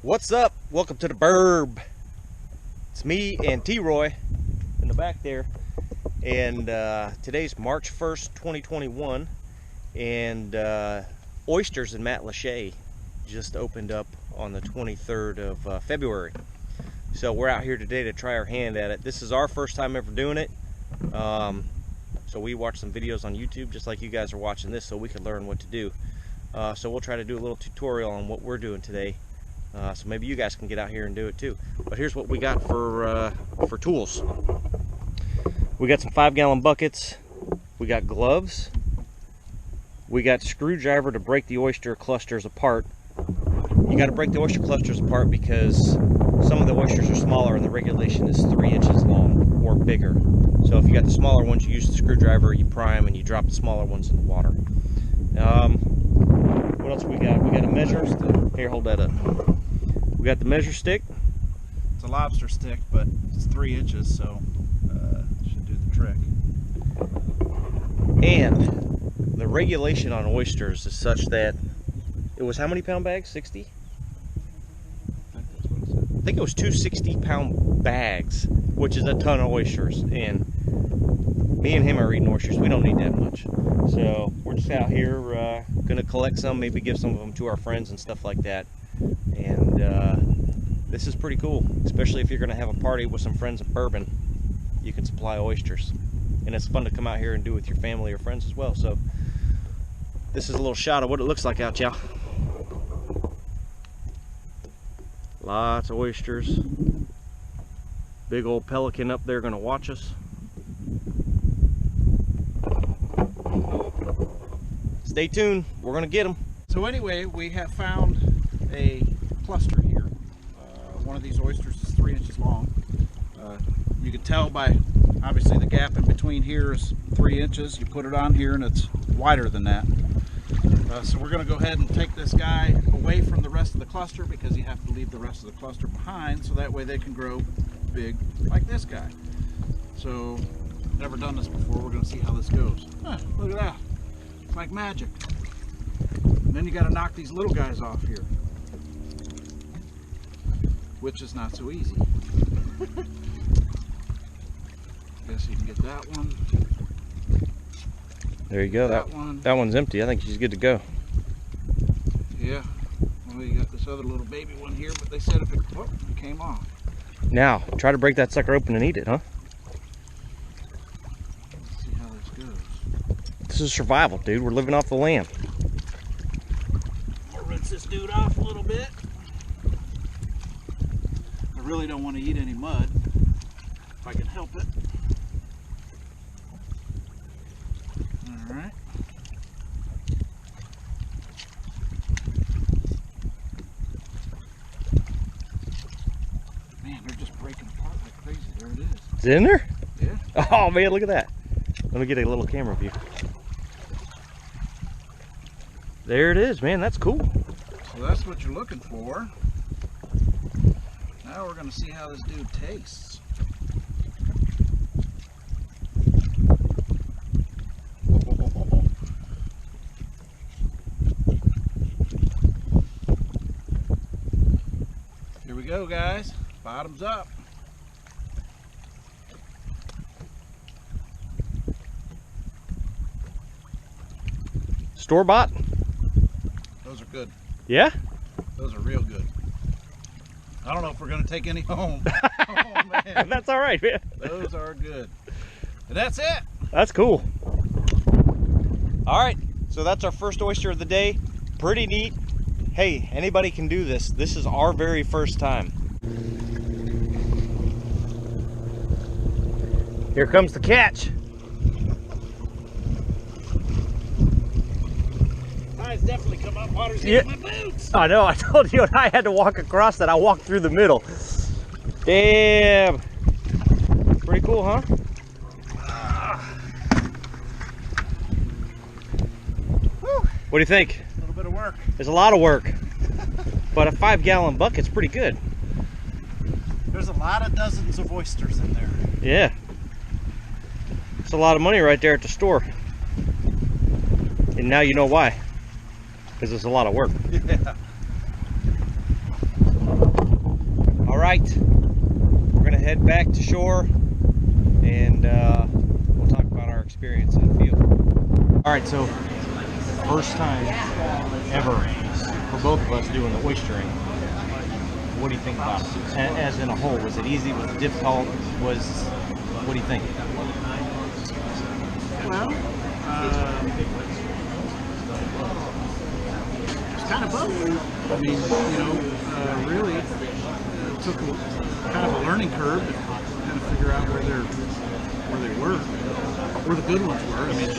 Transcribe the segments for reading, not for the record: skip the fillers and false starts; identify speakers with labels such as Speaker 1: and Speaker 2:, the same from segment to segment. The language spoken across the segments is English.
Speaker 1: What's up? Welcome to the burb. It's me and T-Roy in the back there, and today's March 1st 2021, and Oysters in Matlacha just opened up on the 23rd of February. So we're out here today to try our hand at it. This is our first time ever doing it, so we watched some videos on YouTube just like you guys are watching this, so we could learn what to do. So we'll try to do a little tutorial on what we're doing today. So maybe you guys can get out here and do it too. But here's what we got for tools. We got some 5-gallon buckets. We got gloves. We got screwdriver to break the oyster clusters apart. You got to break the oyster clusters apart because some of the oysters are smaller and the regulation is 3 inches long or bigger. So if you got the smaller ones, you use the screwdriver, you prime, and you drop the smaller ones in the water. What else we got? We got a measure stick. Here, hold that up. We got the measure stick.
Speaker 2: It's a lobster stick, but it's 3 inches, so should do the trick.
Speaker 1: And the regulation on oysters is such that it was how many pound bags? 60? I think it was 2 60-pound bags, which is a ton of oysters. And me and him are eating oysters. We don't need that much. So we're just out here gonna collect some, maybe give some of them to our friends and stuff like that. And this is pretty cool, especially if you're gonna have a party with some friends of bourbon. You can supply oysters, and it's fun to come out here and do with your family or friends as well. So this is a little shot of what it looks like out, y'all. Lots of oysters. Big old pelican up there gonna watch us. Stay tuned, we're gonna get them.
Speaker 2: So anyway, we have found a cluster here. One of these oysters is 3 inches long. You can tell by, obviously, the gap in between here is 3 inches. You put it on here and it's wider than that. So we're gonna go ahead and take this guy away from the rest of the cluster because you have to leave the rest of the cluster behind so that way they can grow big like this guy. So, never done this before. We're gonna see how this goes. Look at that. It's like magic. And then you got to knock these little guys off here, which is not so easy. Guess you can get that one.
Speaker 1: There you go. That one's empty. I think she's good to go.
Speaker 2: Yeah. Well, you got this other little baby one here, but they said if it, oh, it came off.
Speaker 1: Now, try to break that sucker open and eat it, huh?
Speaker 2: Let's see how this goes.
Speaker 1: This is survival, dude. We're living off the land.
Speaker 2: I'll rinse this dude off a little bit. I really don't want to eat any mud, if I can help it. Alright. Man, they're just breaking apart like crazy. There it is.
Speaker 1: Is it in there?
Speaker 2: Yeah.
Speaker 1: Oh man, look at that. Let me get a little camera view. There it is, man. That's cool.
Speaker 2: So that's what you're looking for. Now we're going to see how this dude tastes. Here we go, guys. Bottoms up.
Speaker 1: Store-bought?
Speaker 2: Those are good.
Speaker 1: Yeah?
Speaker 2: Those are real good. I don't know if we're going to take any home. Oh, man.
Speaker 1: That's all right, man.
Speaker 2: Those are good. And that's it.
Speaker 1: That's cool. All right, so that's our first oyster of the day. Pretty neat. Hey, anybody can do this. This is our very first time. Here comes the catch.
Speaker 2: Tide's definitely come up. Water's hitting my boots.
Speaker 1: I know, I told you I had to walk across that. I walked through the middle. Damn. Pretty cool, huh? What do you think?
Speaker 2: A little bit of work.
Speaker 1: There's a lot of work. But a 5-gallon bucket's pretty good.
Speaker 2: There's a lot of dozens of oysters in there.
Speaker 1: Yeah. It's a lot of money right there at the store. And now you know why. Because it's a lot of work.
Speaker 2: Yeah.
Speaker 1: head back to shore, and we'll talk about our experience in the field. All right, so first time ever for both of us doing the oystering. What do you think about it? As in a whole, was it easy? Was it difficult? What do you think?
Speaker 2: Well, it's kind of both. I mean, really took kind of a learning curve to kind of figure out where they were, where the good ones were. I mean,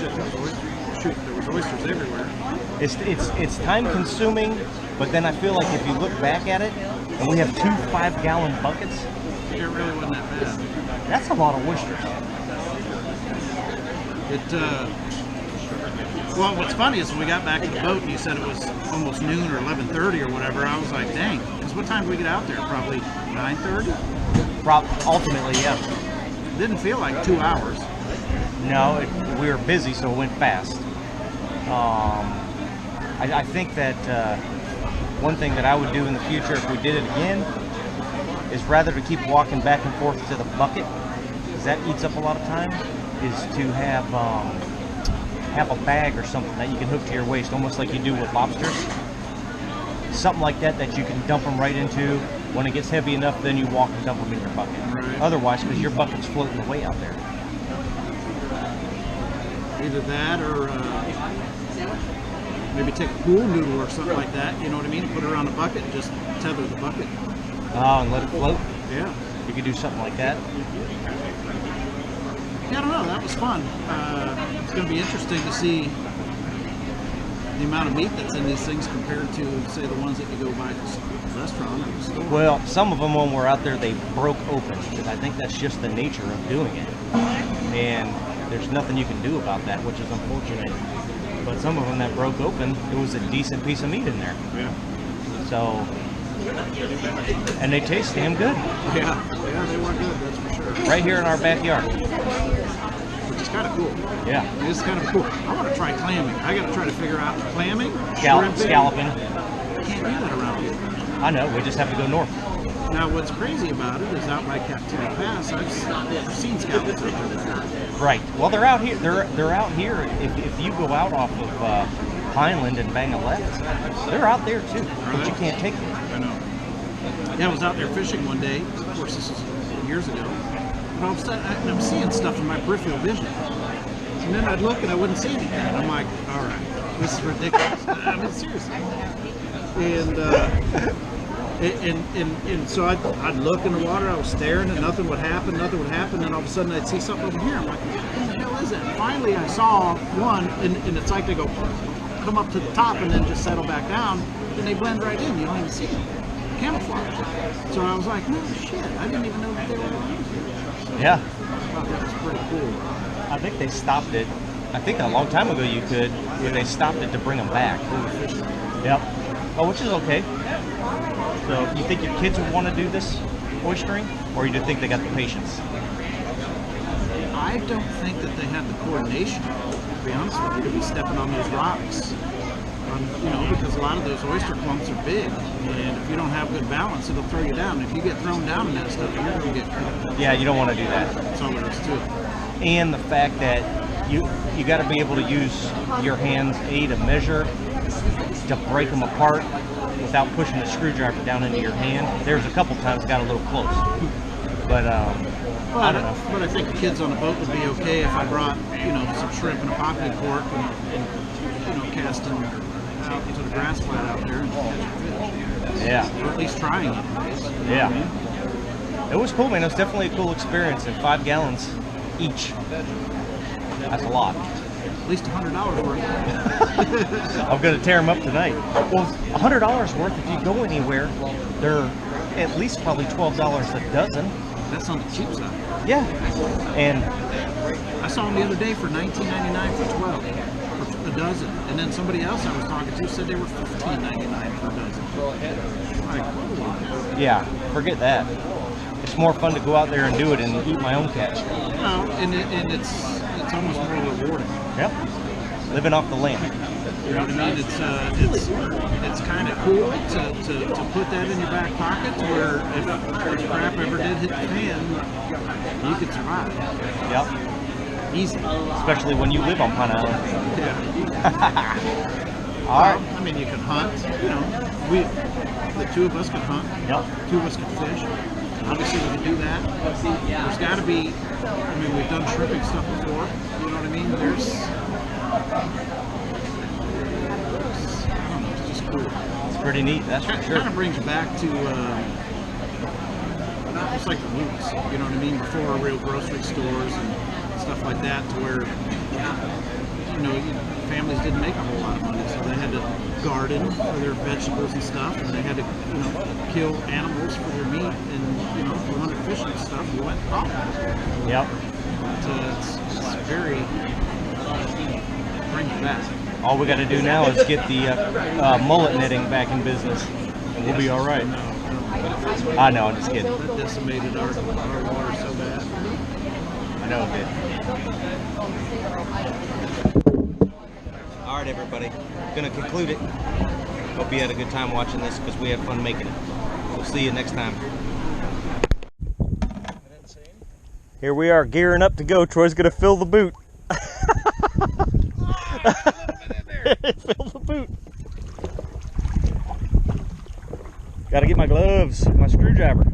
Speaker 2: shit, there was oysters everywhere.
Speaker 1: It's time consuming, but then I feel like if you look back at it, and we have 2 5-gallon buckets,
Speaker 2: it really wasn't that bad.
Speaker 1: That's a lot of oysters.
Speaker 2: Well, what's funny is when we got back to the boat and you said it was almost noon or 11:30 or whatever, I was like, dang, because what time did we get out there? Probably 9:30?
Speaker 1: Ultimately, yeah.
Speaker 2: It didn't feel like 2 hours.
Speaker 1: No, we were busy, so it went fast. I think that one thing that I would do in the future if we did it again is rather to keep walking back and forth to the bucket, because that eats up a lot of time, is to have a bag or something that you can hook to your waist, almost like you do with lobsters. Something like that you can dump them right into. When it gets heavy enough, then you walk and dump them in your bucket.
Speaker 2: Right.
Speaker 1: Otherwise, because your bucket's floating away out there.
Speaker 2: Either that or maybe take a pool noodle or something like that, you know what I mean? Put it around the bucket and just tether the bucket.
Speaker 1: Oh, and let it float?
Speaker 2: Yeah.
Speaker 1: You could do something like that.
Speaker 2: Yeah, I don't know. That was fun. It's going to be interesting to see the amount of meat that's in these things compared to, say, the ones that you go by at the restaurant or the store.
Speaker 1: Well, some of them when we're out there, they broke open, because I think that's just the nature of doing it. And there's nothing you can do about that, which is unfortunate. But some of them that broke open, it was a decent piece of meat in there.
Speaker 2: Yeah.
Speaker 1: So, and they taste damn good.
Speaker 2: Yeah, they were good, that's for sure.
Speaker 1: Right here in our backyard.
Speaker 2: Which is kind of cool.
Speaker 1: Yeah.
Speaker 2: It's kind of cool. I want to try clamming. I got to try to figure out clamming,
Speaker 1: Scalloping.
Speaker 2: I can't do that around here.
Speaker 1: I know, we just have to go north.
Speaker 2: Now, what's crazy about it is out by Captivity Pass, I've seen scallops out there.
Speaker 1: Right. Well, they're out here. They're out here. If you go out off of Pineland and bang a left, they're out there too. But you can't take them.
Speaker 2: I know. Yeah, I was out there fishing one day. Of course, this was years ago. And all of a sudden, I'm seeing stuff in my peripheral vision. And then I'd look and I wouldn't see anything. And I'm like, all right, this is ridiculous. I mean, seriously. And so I'd look in the water, I was staring and nothing would happen, and all of a sudden I'd see something over here. I'm like, what the hell is that? Finally I saw one, and it's like they go, come up to the top and then just settle back down, and they blend right in, you don't even see them. Camouflage. So I was like, no shit, I didn't even know that they were around here. So
Speaker 1: Yeah.
Speaker 2: I thought that was pretty cool.
Speaker 1: I think they stopped it. I think a long time ago you could, but they stopped it to bring them back. Yep. Oh, which is okay. So, you think your kids would want to do this oystering, or you do think they got the patience?
Speaker 2: I don't think that they have the coordination, to be honest with you, to be stepping on those rocks. Because a lot of those oyster clumps are big, and if you don't have good balance, it'll throw you down. If you get thrown down in that stuff, you're going to get cut.
Speaker 1: Yeah, you don't want to do that.
Speaker 2: That's all there is to it.
Speaker 1: And the fact that you got to be able to use your hands, to measure, to break them apart without pushing the screwdriver down into your hand. There's a couple times it got a little close, but I don't know.
Speaker 2: But I think the kids on the boat would be okay if I brought, some shrimp and a pocket cork and cast them out into the grass flat out there and catch fish.
Speaker 1: Yeah.
Speaker 2: Or at least trying it.
Speaker 1: Yeah. It was cool, man. It was definitely a cool experience, and 5 gallons each. That's a lot.
Speaker 2: At least $100 worth.
Speaker 1: I'm going to tear them up tonight. Well, $100 worth, if you go anywhere, they're at least probably $12 a dozen.
Speaker 2: That's on the cheap side.
Speaker 1: Yeah. And
Speaker 2: I saw them the other day for $19.99 for 12, for a dozen. And then somebody else I was talking to said they were $15.99 per dozen. Like, whoa.
Speaker 1: Yeah, forget that. It's more fun to go out there and do it and eat my own catch.
Speaker 2: No, and it's almost more rewarding.
Speaker 1: Yep. Living off the land.
Speaker 2: You know what I mean? It's kind of cool to put that in your back pocket, to where if crap ever did hit the fan, you could survive.
Speaker 1: Yep.
Speaker 2: Easy.
Speaker 1: Especially when you live on Pine Island.
Speaker 2: Yeah.
Speaker 1: All right.
Speaker 2: I mean, you can hunt. You know, the two of us could hunt.
Speaker 1: Yep.
Speaker 2: Two of us could fish. Obviously, we can do that. There's got to be. I mean, we've done shrimping stuff before. You know what I mean? There's. I don't know. It's just cool.
Speaker 1: It's pretty neat. That's for sure.
Speaker 2: It kind of brings you back to. Just like the roots. You know what I mean? Before real grocery stores and stuff like that, to where. You know, families didn't make a whole lot of money, so they had to garden for their vegetables and stuff, and they had to, you know, kill animals for their meat. And you know, if you wanted fish and stuff, you went raw.
Speaker 1: Yep.
Speaker 2: It's very brings back.
Speaker 1: All we got to do now is get the mullet netting back in business, and we'll be all right.
Speaker 2: No.
Speaker 1: I know, I'm just kidding.
Speaker 2: That decimated our water so bad.
Speaker 1: I know it did. All right, everybody. Gonna conclude it. Hope you had a good time watching this, because we had fun making it. We'll see you next time. Here we are gearing up to go. Troy's gonna fill the boot. Fill the boot. Gotta get my gloves, my screwdriver.